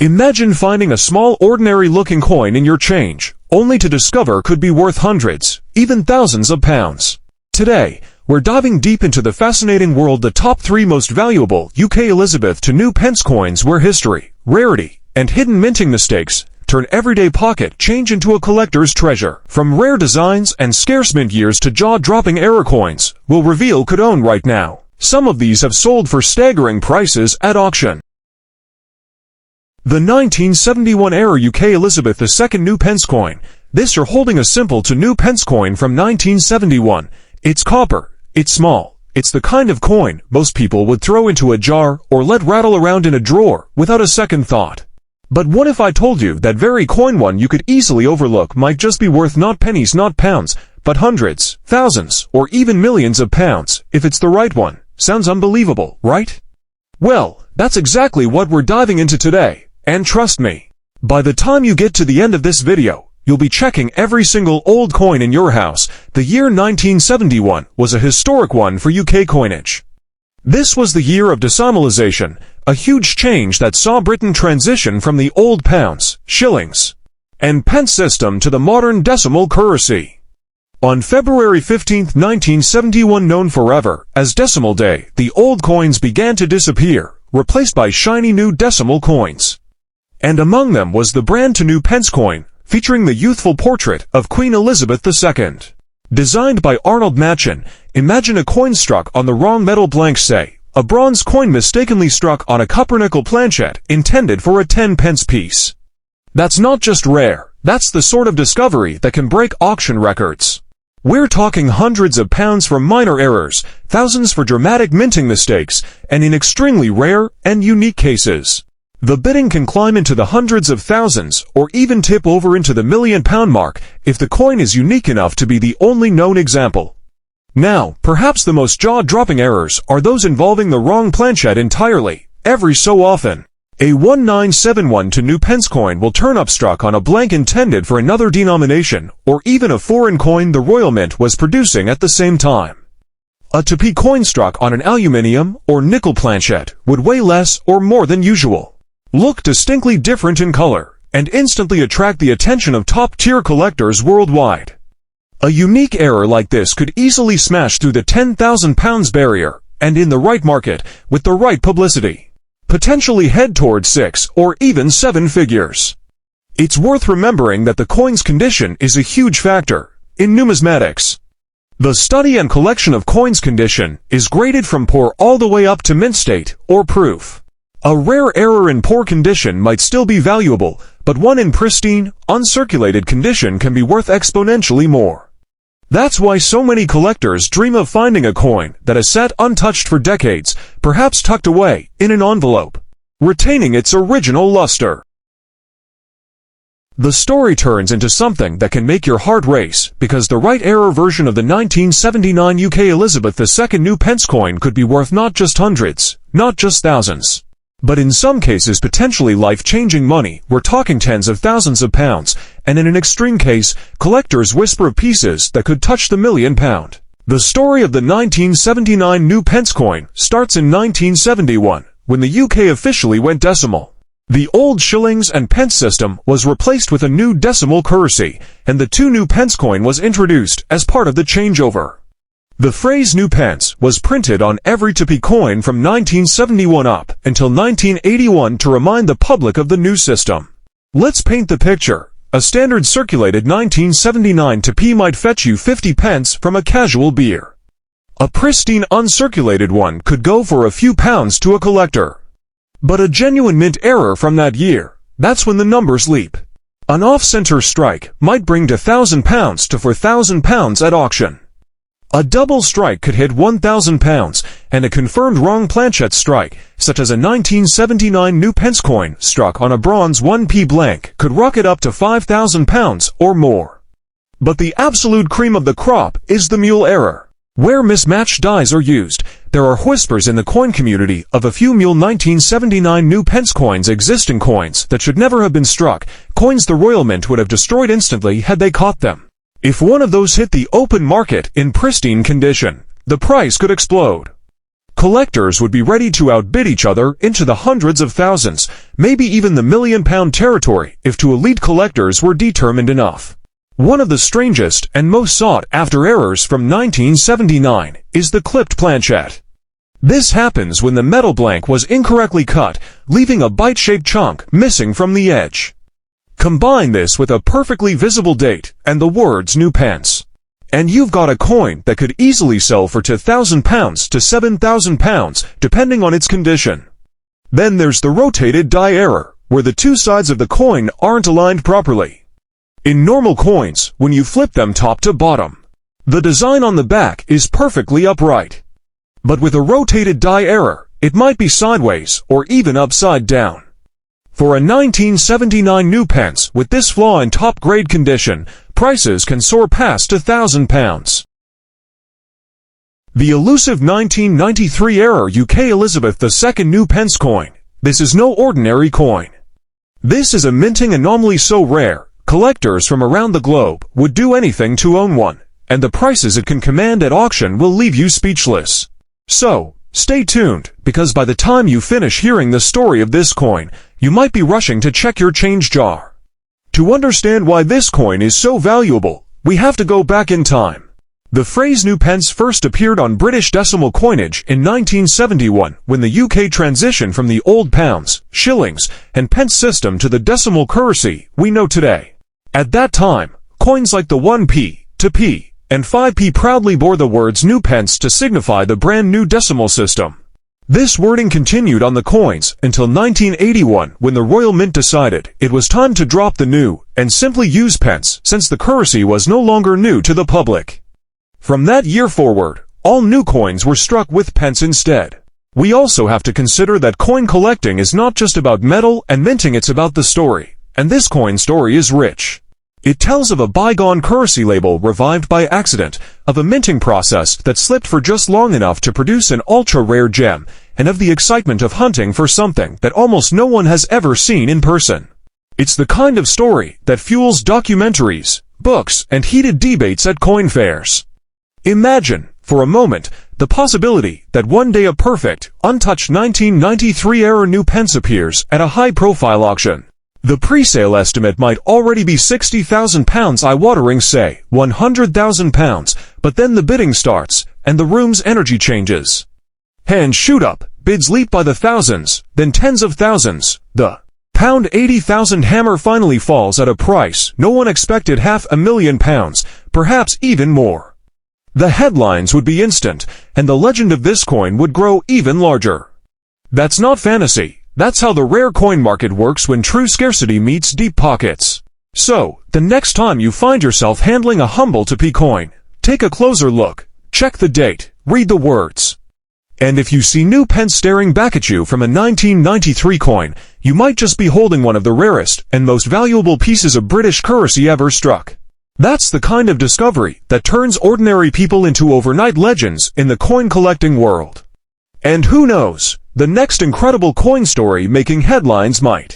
Imagine finding a small ordinary-looking coin in your change, only to discover could be worth hundreds, even thousands of pounds. Today, we're diving deep into the fascinating world. The top 3 most valuable UK Elizabeth to Pence coins, where history, rarity, and hidden minting mistakes turn everyday pocket change into a collector's treasure. From rare designs and scarce mint years to jaw-dropping error coins we'll reveal could own right now. Some of these have sold for staggering prices at auction. The 1971 era UK Elizabeth II Pence coin. This you're holding a simple Pence coin from 1971. It's copper, it's small, it's the kind of coin most people would throw into a jar or let rattle around in a drawer without a second thought. But what if I told you that very coin one you could easily overlook might just be worth not pennies, not pounds, but hundreds, thousands, or even millions of pounds, if it's the right one? Sounds unbelievable, right? Well, that's exactly what we're diving into today, and trust me, by the time you get to the end of this video, you'll be checking every single old coin in your house. The year 1971 was a historic one for UK coinage. This was the year of decimalization, a huge change that saw Britain transition from the old pounds, shillings, and pence system to the modern decimal currency. On February 15, 1971, known forever as Decimal Day, the old coins began to disappear, replaced by shiny new decimal coins. And among them was the brand new Pence coin, featuring the youthful portrait of Queen Elizabeth II. Designed by Arnold Machin, imagine a coin struck on the wrong metal blank, say, a bronze coin mistakenly struck on a copper-nickel planchet intended for a 10-pence piece. That's not just rare, that's the sort of discovery that can break auction records. We're talking hundreds of pounds for minor errors, thousands for dramatic minting mistakes, and in extremely rare and unique cases, the bidding can climb into the hundreds of thousands or even tip over into the £1,000,000 mark if the coin is unique enough to be the only known example. Now, perhaps the most jaw-dropping errors are those involving the wrong planchet entirely. Every so often, a 1971 Pence coin will turn up struck on a blank intended for another denomination, or even a foreign coin the Royal Mint was producing at the same time. A 2p coin struck on an aluminium or nickel planchet would weigh less or more than usual, look distinctly different in color, and instantly attract the attention of top-tier collectors worldwide. A unique error like this could easily smash through the £10,000 barrier, and in the right market, with the right publicity, potentially head toward 6 or even 7 figures. It's worth remembering that the coin's condition is a huge factor. In numismatics, the study and collection of coins' condition is graded from poor all the way up to mint state, or proof. A rare error in poor condition might still be valuable, but one in pristine, uncirculated condition can be worth exponentially more. That's why so many collectors dream of finding a coin that has sat untouched for decades, perhaps tucked away in an envelope, retaining its original luster. The story turns into something that can make your heart race, because the right error version of the 1979 UK Elizabeth II Pence coin could be worth not just hundreds, not just thousands, but in some cases potentially life-changing money. We're talking tens of thousands of pounds, and in an extreme case, collectors whisper of pieces that could touch the £1,000,000. The story of the 1979 Pence coin starts in 1971, when the UK officially went decimal. The old shillings and pence system was replaced with a new decimal currency, and the new Pence coin was introduced as part of the changeover. The phrase new pence was printed on every 2p coin from 1971 up until 1981 to remind the public of the new system. Let's paint the picture. A standard circulated 1979 2p might fetch you 50 pence from a casual beer. A pristine uncirculated one could go for a few pounds to a collector. But a genuine mint error from that year, that's when the numbers leap. An off-center strike might bring to £1,000 to £4,000 at auction. A double strike could hit £1,000, and a confirmed wrong planchet strike, such as a 1979 Pence coin struck on a bronze 1p blank, could rocket up to £5,000 or more. But the absolute cream of the crop is the mule error. Where mismatched dies are used, there are whispers in the coin community of a few mule 1979 Pence coins, existing coins that should never have been struck, coins the Royal Mint would have destroyed instantly had they caught them. If one of those hit the open market in pristine condition, the price could explode. Collectors would be ready to outbid each other into the hundreds of thousands, maybe even the million-pound territory if two elite collectors were determined enough. One of the strangest and most sought-after errors from 1979 is the clipped planchette. This happens when the metal blank was incorrectly cut, leaving a bite-shaped chunk missing from the edge. Combine this with a perfectly visible date and the words New Pence, and you've got a coin that could easily sell for £2,000 to £7,000, depending on its condition. Then there's the rotated die error, where the two sides of the coin aren't aligned properly. In normal coins, when you flip them top to bottom, the design on the back is perfectly upright. But with a rotated die error, it might be sideways or even upside down. For a 1979 New Pence with this flaw in top-grade condition, prices can soar past £1,000. The elusive 1993 error UK Elizabeth II New Pence coin. This is no ordinary coin. This is a minting anomaly so rare, collectors from around the globe would do anything to own one, and the prices it can command at auction will leave you speechless. So, stay tuned, because by the time you finish hearing the story of this coin, you might be rushing to check your change jar. To understand why this coin is so valuable, we have to go back in time. The phrase New Pence first appeared on British decimal coinage in 1971 when the UK transitioned from the old pounds, shillings, and pence system to the decimal currency we know today. At that time, coins like the 1p, 2p, and 5p proudly bore the words New Pence to signify the brand new decimal system. This wording continued on the coins until 1981 when the Royal Mint decided it was time to drop the new and simply use pence since the currency was no longer new to the public. From that year forward, all new coins were struck with pence instead. We also have to consider that coin collecting is not just about metal and minting, it's about the story, and this coin story is rich. It tells of a bygone currency label revived by accident, of a minting process that slipped for just long enough to produce an ultra-rare gem, and of the excitement of hunting for something that almost no one has ever seen in person. It's the kind of story that fuels documentaries, books, and heated debates at coin fairs. Imagine, for a moment, the possibility that one day a perfect, untouched 1993-era New Pence appears at a high-profile auction. The pre-sale estimate might already be £60,000, eye-watering, say, £100,000, but then the bidding starts, and the room's energy changes. Hands shoot up, bids leap by the thousands, then tens of thousands. The £80,000 hammer finally falls at a price no one expected, £500,000, perhaps even more. The headlines would be instant, and the legend of this coin would grow even larger. That's not fantasy. That's how the rare coin market works when true scarcity meets deep pockets. So, the next time you find yourself handling a humble 2p coin, take a closer look, check the date, read the words. And if you see New Pence staring back at you from a 1993 coin, you might just be holding one of the rarest and most valuable pieces of British currency ever struck. That's the kind of discovery that turns ordinary people into overnight legends in the coin collecting world. And who knows, the next incredible coin story making headlines might